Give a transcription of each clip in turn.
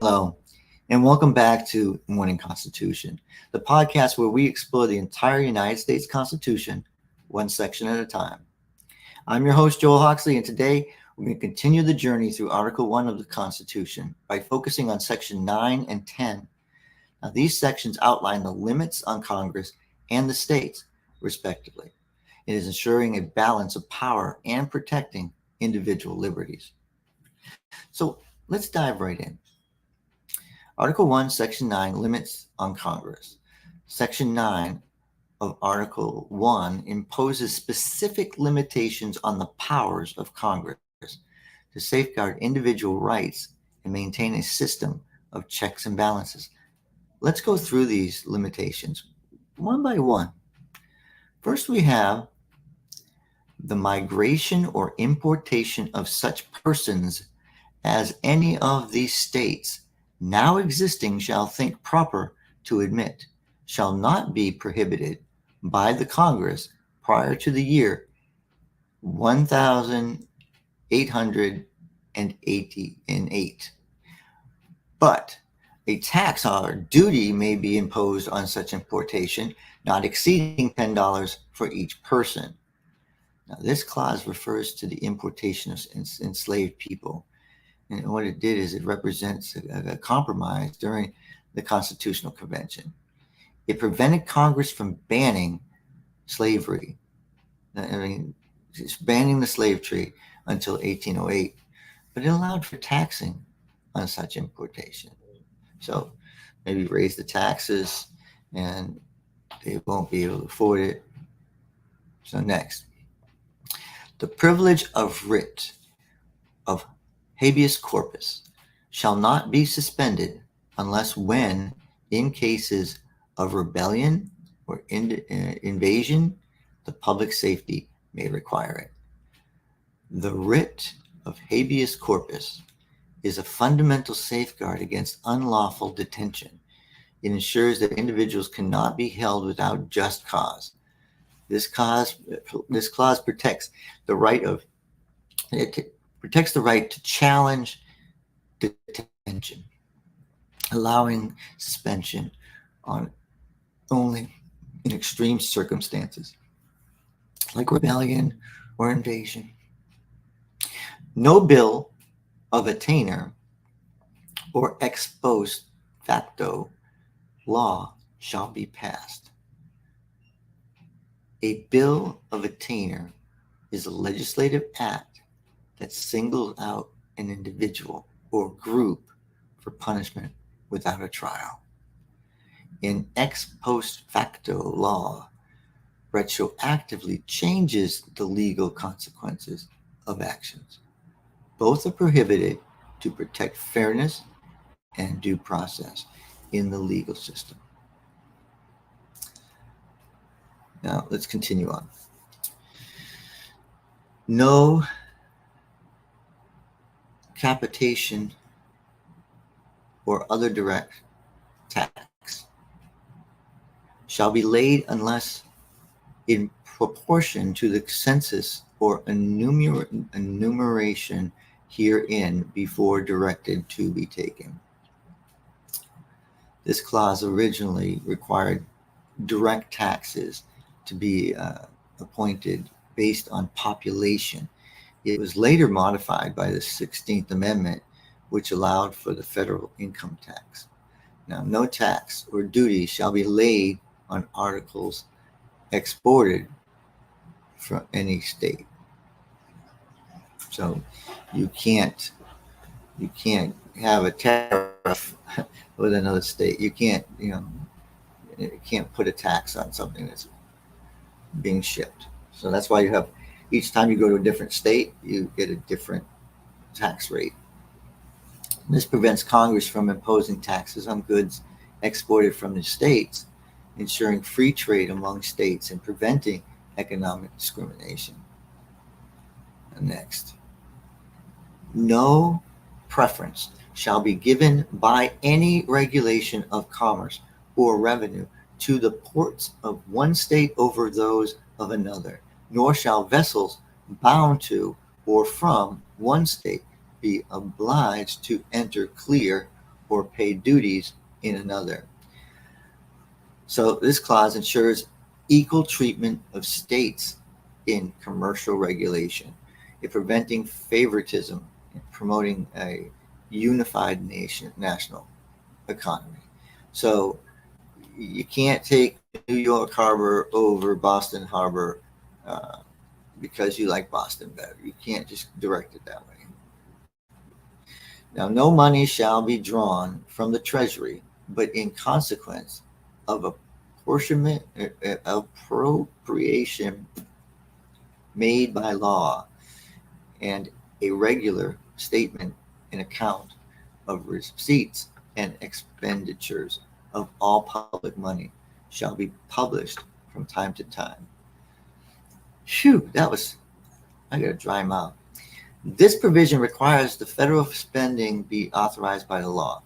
Hello, and welcome back to Morning Constitution, the podcast where we explore the entire United States Constitution, one section at a time. I'm your host, Joel Hawksley, and today we're going to continue the journey through Article 1 of the Constitution by focusing on Section 9 and 10. Now, these sections outline the limits on Congress and the states, respectively. It is ensuring a balance of power and protecting individual liberties. So let's dive right in. Article 1, Section 9, limits on Congress. Section 9 of Article 1 imposes specific limitations on the powers of Congress to safeguard individual rights and maintain a system of checks and balances. Let's go through these limitations one by one. First, we have the migration or importation of such persons as any of these states now existing shall think proper to admit, shall not be prohibited by the Congress prior to the year 1888. But a tax or duty may be imposed on such importation, not exceeding $10 for each person. Now, this clause refers to the importation of enslaved people. And what it did is it represents a compromise during the Constitutional Convention. It prevented Congress from banning slavery. It's banning the slave trade until 1808, but it allowed for taxing on such importation. So maybe raise the taxes and they won't be able to afford it. So next, the privilege of writ of habeas corpus shall not be suspended unless when, in cases of rebellion or invasion, the public safety may require it. The writ of habeas corpus is a fundamental safeguard against unlawful detention. It ensures that individuals cannot be held without just cause. This clause protects the right to challenge detention, allowing suspension on only in extreme circumstances, like rebellion or invasion. No bill of attainder or ex post facto law shall be passed. A bill of attainder is a legislative act that singles out an individual or group for punishment without a trial. In ex post facto law, retroactively changes the legal consequences of actions. Both are prohibited to protect fairness and due process in the legal system. Now, let's continue on. No capitation or other direct tax shall be laid unless in proportion to the census or enumeration herein before directed to be taken. This clause originally required direct taxes to be appointed based on population. It was later modified by the 16th Amendment, which allowed for the federal income tax. Now, no tax or duty shall be laid on articles exported from any state. So you can't have a tariff with another state. You can't put a tax on something that's being shipped. So that's why you have, each time you go to a different state, you get a different tax rate. This prevents Congress from imposing taxes on goods exported from the states, ensuring free trade among states and preventing economic discrimination. And next, no preference shall be given by any regulation of commerce or revenue to the ports of one state over those of another, nor shall vessels bound to or from one state be obliged to enter clear or pay duties in another. So this clause ensures equal treatment of states in commercial regulation, in preventing favoritism, in promoting a unified national economy. So you can't take New York Harbor over Boston Harbor because you like Boston better. You can't just direct it that way. Now, no money shall be drawn from the Treasury, but in consequence of appropriation made by law and a regular statement and account of receipts and expenditures of all public money shall be published from time to time. Phew, I got a dry mouth. This provision requires the federal spending be authorized by the law,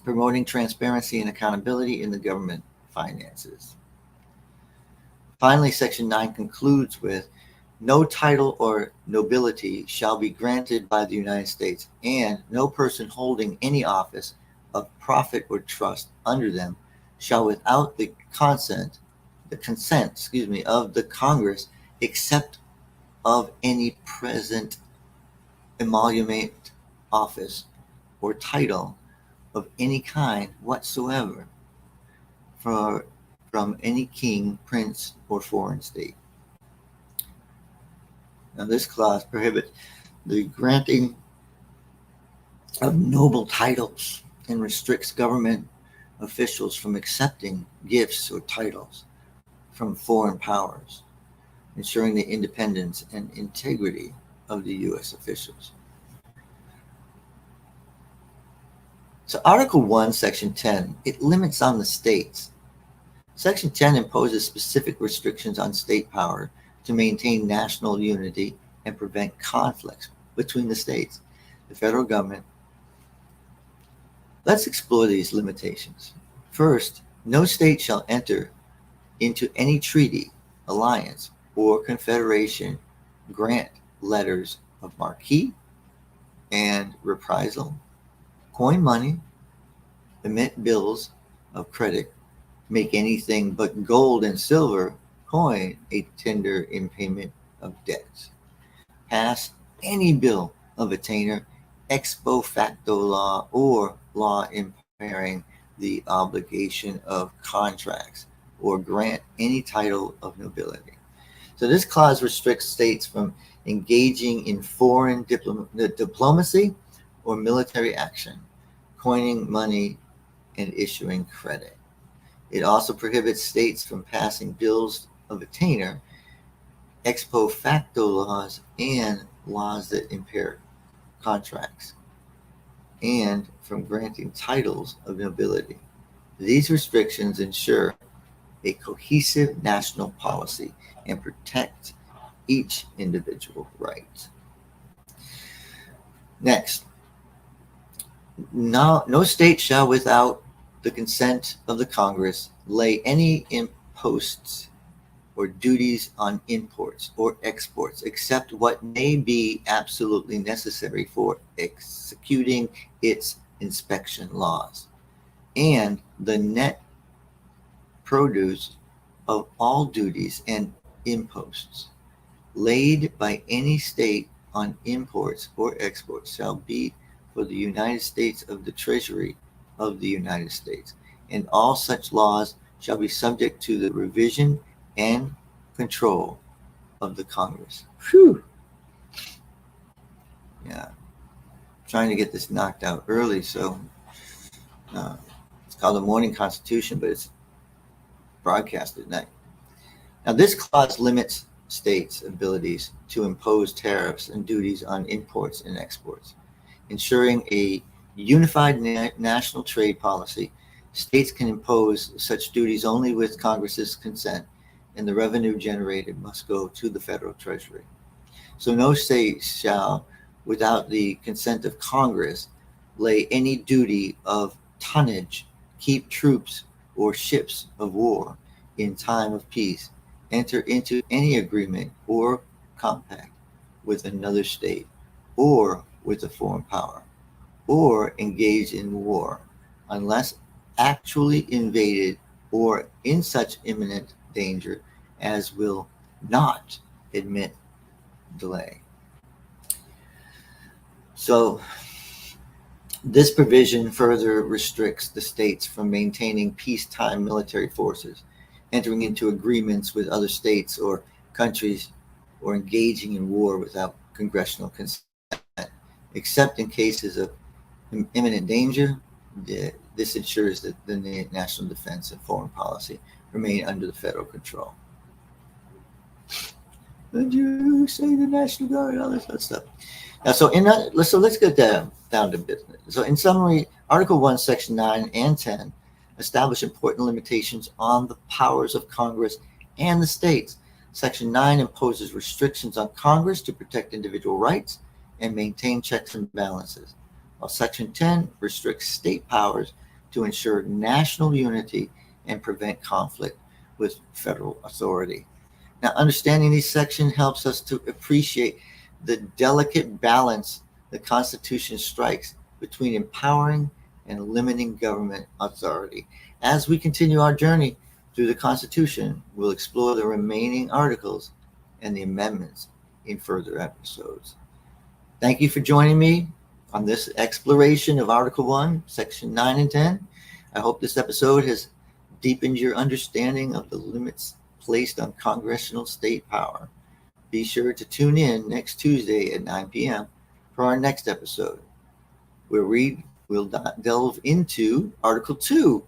promoting transparency and accountability in the government finances. Finally, Section 9 concludes with, no title or nobility shall be granted by the United States, and no person holding any office of profit or trust under them shall without the consent of the Congress, except of any present emolument, office, or title of any kind whatsoever from any king, prince, or foreign state. Now, this clause prohibits the granting of noble titles and restricts government officials from accepting gifts or titles from foreign powers, ensuring the independence and integrity of the U.S. officials. So Article 1, Section 10, it limits on the states. Section 10 imposes specific restrictions on state power to maintain national unity and prevent conflicts between the states, the federal government. Let's explore these limitations. First, no state shall enter into any treaty, alliance, or confederation, grant letters of marque and reprisal, coin money, emit bills of credit, make anything but gold and silver coin a tender in payment of debts, pass any bill of attainder, ex post facto law, or law impairing the obligation of contracts, or grant any title of nobility. So this clause restricts states from engaging in foreign diplomacy or military action, coining money, and issuing credit. It also prohibits states from passing bills of attainder, ex post facto laws, and laws that impair contracts, and from granting titles of nobility. These restrictions ensure a cohesive national policy and protect each individual right. Next, no state shall, without the consent of the Congress, lay any imposts or duties on imports or exports, except what may be absolutely necessary for executing its inspection laws, and the net produce of all duties and imposts laid by any state on imports or exports shall be for the United States of the Treasury of the United States, and all such laws shall be subject to the revision and control of the Congress. Whew. Yeah, trying to get this knocked out early, so it's called the Morning Constitution, but it's broadcast at night. Now, this clause limits states' abilities to impose tariffs and duties on imports and exports, ensuring a unified national trade policy. States can impose such duties only with Congress's consent, and the revenue generated must go to the federal treasury. So no state shall, without the consent of Congress, lay any duty of tonnage, keep troops or ships of war in time of peace, enter into any agreement or compact with another state or with a foreign power, or engage in war unless actually invaded or in such imminent danger as will not admit delay. So, this provision further restricts the states from maintaining peacetime military forces, entering into agreements with other states or countries, or engaging in war without congressional consent, except in cases of imminent danger. This ensures that the national defense and foreign policy remain under the federal control. Would you say the National Guard, all this other stuff? Now, so let's get down to business. So, in summary, Article 1, Section 9 and 10 establish important limitations on the powers of Congress and the states. Section 9 imposes restrictions on Congress to protect individual rights and maintain checks and balances, while Section 10 restricts state powers to ensure national unity and prevent conflict with federal authority. Now, understanding these sections helps us to appreciate the delicate balance the Constitution strikes between empowering and limiting government authority. As we continue our journey through the Constitution, we'll explore the remaining articles and the amendments in further episodes. Thank you for joining me on this exploration of Article 1, Section 9 and 10. I hope this episode has deepened your understanding of the limits placed on congressional state power. Be sure to tune in next Tuesday at 9 p.m. for our next episode, where we'll delve into Article 2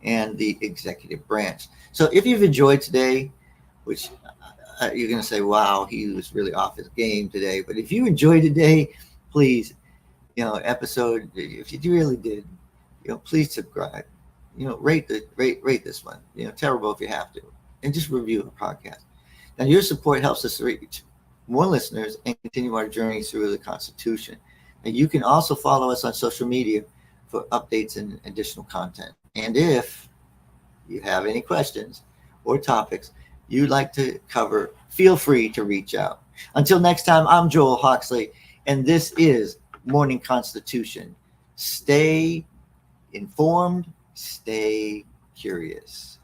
and the executive branch. So if you've enjoyed today, which you're going to say, wow, he was really off his game today. But if you enjoyed today, please, episode, if you really did, please subscribe, rate this one, terrible if you have to, and just review the podcast. Now, your support helps us reach more listeners and continue our journey through the Constitution. And you can also follow us on social media for updates and additional content. And if you have any questions or topics you'd like to cover, feel free to reach out. Until next time, I'm Joel Hawksley, and this is Morning Constitution. Stay informed, stay curious.